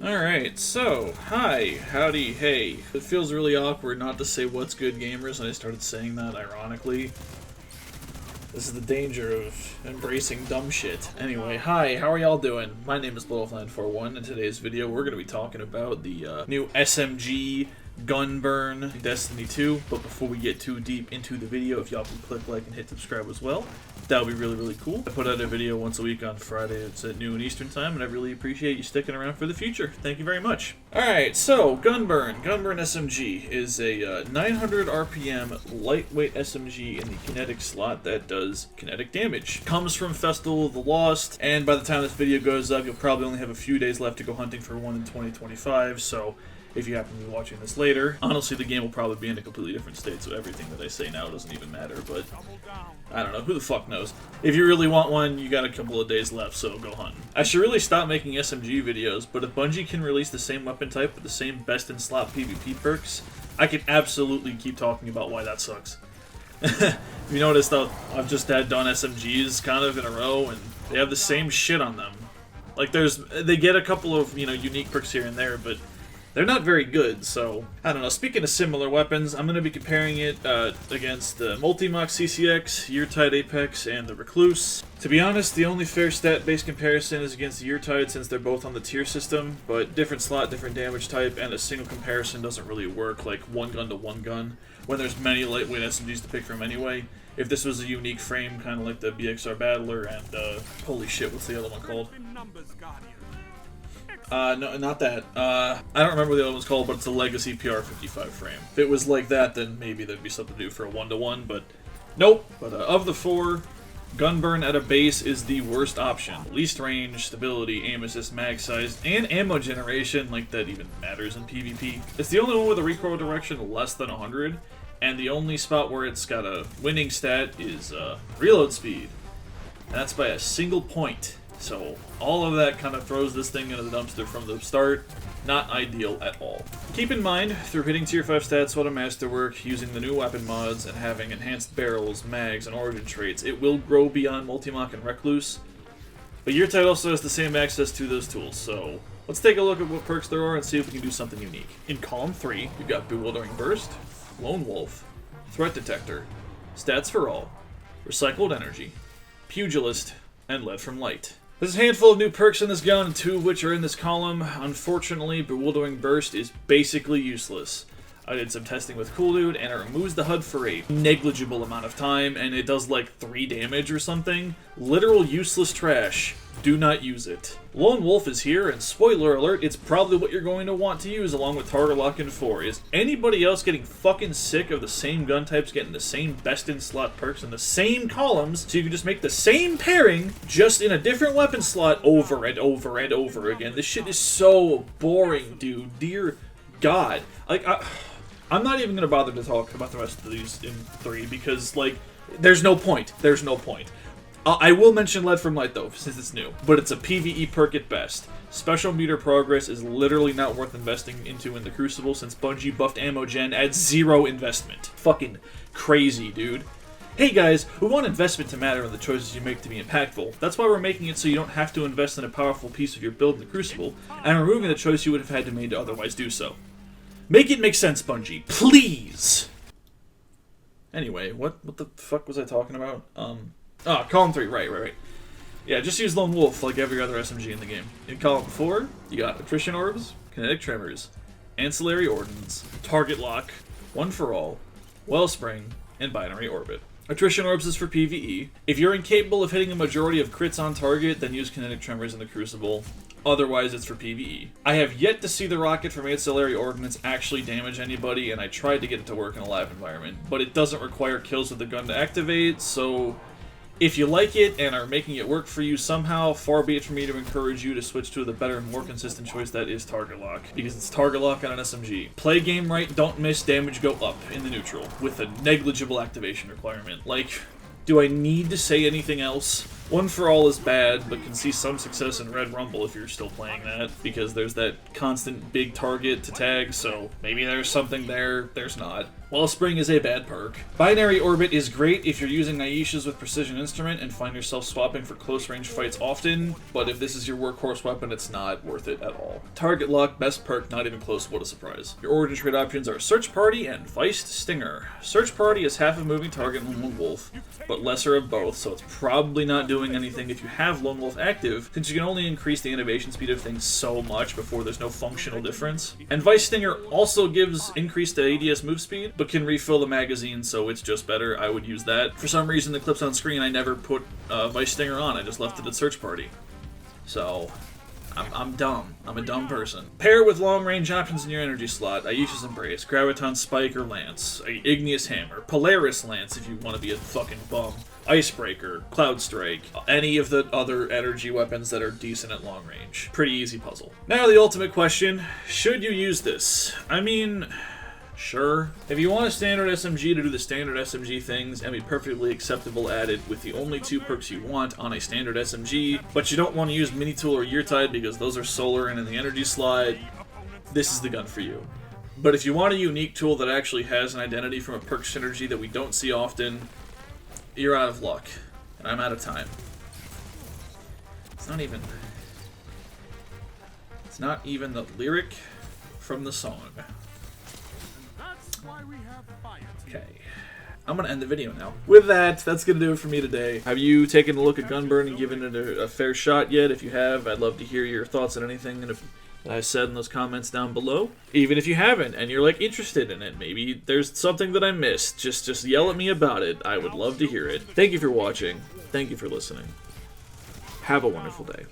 Alright, so, hi, howdy, hey. It feels really awkward not to say what's good gamers, and I started saying that ironically. This is the danger of embracing dumb shit. Anyway, hi, how are y'all doing? My name is Littlefland41. In today's video, we're going to be talking about the new SMG Gunburn Destiny 2. But before we get too deep into the video, if y'all can click like and hit subscribe as well, that would be really, really cool. I put out a video once a week on Friday. It's at noon Eastern time, and I really appreciate you sticking around for the future. Thank you very much. Alright, so, Gunburn SMG is a 900 RPM lightweight SMG in the kinetic slot that does kinetic damage. Comes from Festival of the Lost, and by the time this video goes up, you'll probably only have a few days left to go hunting for one in 2025, so if you happen to be watching this later, honestly the game will probably be in a completely different state, so everything that I say now doesn't even matter, but I don't know, who the fuck knows. If you really want one, you got a couple of days left, so go hunting. I should really stop making SMG videos, but if Bungie can release the same weapon type with the same best-in-slot PvP perks, I can absolutely keep talking about why that sucks. If you notice though, I've just done SMGs kind of in a row, and they have the same shit on them. Like they get a couple of, unique perks here and there, but they're not very good, so I don't know. Speaking of similar weapons, I'm going to be comparing it against the Multi-Mock CCX, Yeartide Apex, and the Recluse. To be honest, the only fair stat-based comparison is against the Yeartide since they're both on the tier system, but different slot, different damage type, and a single comparison doesn't really work, like one gun to one gun, when there's many lightweight SMGs to pick from anyway. If this was a unique frame, kind of like the BXR Battler and, holy shit, what's the other one called? No, not that. I don't remember what the other one's called, but it's a Legacy PR55 frame. If it was like that, then maybe there'd be something to do for a one-to-one, but nope. But of the four, Gunburn at a base is the worst option. Least range, stability, aim assist, mag size, and ammo generation, like that even matters in PvP. It's the only one with a recoil direction less than 100, and the only spot where it's got a winning stat is reload speed. And that's by a single point. So all of that kind of throws this thing into the dumpster from the start. Not ideal at all. Keep in mind, through hitting tier 5 stats, what a masterwork, using the new weapon mods, and having enhanced barrels, mags, and origin traits, it will grow beyond Multi-Mock and Recluse. But Yeartide also has the same access to those tools, so let's take a look at what perks there are and see if we can do something unique. In column 3, you've got Bewildering Burst, Lone Wolf, Threat Detector, Stats for All, Recycled Energy, Pugilist, and Lead from Light. There's a handful of new perks in this gun, and two of which are in this column. Unfortunately, Bewildering Burst is basically useless. I did some testing with Cool Dude, and it removes the HUD for a negligible amount of time, and it does like 3 damage or something. Literal useless trash. Do not use it. Lone Wolf is here, and spoiler alert, it's probably what you're going to want to use along with Target Lock and 4. Is anybody else getting fucking sick of the same gun types getting the same best-in-slot perks in the same columns, so you can just make the same pairing, just in a different weapon slot over and over and over again? This shit is so boring, dude. Dear God. Like, I'm not even going to bother to talk about the rest of these in 3, because, like, there's no point. There's no point. I will mention Lead from Light, though, since it's new, but it's a PvE perk at best. Special meter progress is literally not worth investing into in the Crucible, since Bungie buffed ammo gen at 0 investment. Fucking crazy, dude. Hey guys, we want investment to matter in the choices you make to be impactful. That's why we're making it so you don't have to invest in a powerful piece of your build in the Crucible, and removing the choice you would have had to make to otherwise do so. Make it make sense, Bungie. Please! Anyway, what the fuck was I talking about? Column 3, right. Yeah, just use Lone Wolf like every other SMG in the game. In column 4, you got Attrition Orbs, Kinetic Tremors, Ancillary Ordnance, Target Lock, One for All, Wellspring, and Binary Orbit. Attrition Orbs is for PvE. If you're incapable of hitting a majority of crits on target, then use Kinetic Tremors in the Crucible. Otherwise, it's for PvE. I have yet to see the rocket from Ancillary Ordnance actually damage anybody, and I tried to get it to work in a live environment, but it doesn't require kills with the gun to activate, so if you like it and are making it work for you somehow, far be it from me to encourage you to switch to the better and more consistent choice that is Target Lock, because it's Target Lock on an SMG. Play game right, don't miss, damage go up in the neutral, with a negligible activation requirement. Like, do I need to say anything else? One for All is bad, but can see some success in Red Rumble if you're still playing that, because there's that constant big target to tag, so maybe there's something there, there's not. Wellspring is a bad perk. Binary Orbit is great if you're using Aishas with Precision Instrument and find yourself swapping for close range fights often, but if this is your workhorse weapon, it's not worth it at all. Target Lock, best perk, not even close, what a surprise. Your origin trade options are Search Party and Feist Stinger. Search Party is half of moving target and Lone Wolf, but lesser of both, so it's probably not doing anything if you have Lone Wolf active, since you can only increase the innovation speed of things so much before there's no functional difference. And Vice Stinger also gives increased ADS move speed, but can refill the magazine, so it's just better. I would use that. For some reason, the clips on screen, I never put Vice Stinger on. I just left it at Search Party. So, I'm dumb. I'm a dumb person. Pair with long-range options in your energy slot. Aisha's Embrace, Graviton Spike or Lance, Igneous Hammer, Polaris Lance if you want to be a fucking bum, Icebreaker, Cloud Strike, any of the other energy weapons that are decent at long range. Pretty easy puzzle. Now the ultimate question, should you use this? I mean, sure. If you want a standard SMG to do the standard SMG things and be perfectly acceptable at it with the only 2 perks you want on a standard SMG, but you don't want to use Mini Tool or Yeartide because those are solar and in the energy slot, this is the gun for you. But if you want a unique tool that actually has an identity from a perk synergy that we don't see often, you're out of luck. And I'm out of time. It's not even the lyric from the song. Okay. I'm going to end the video now. With that, that's going to do it for me today. Have you taken a look at Gunburn and given it a fair shot yet? If you have, I'd love to hear your thoughts on anything that I said in those comments down below. Even if you haven't and you're like interested in it, maybe there's something that I missed, just yell at me about it. I would love to hear it. Thank you for watching. Thank you for listening. Have a wonderful day.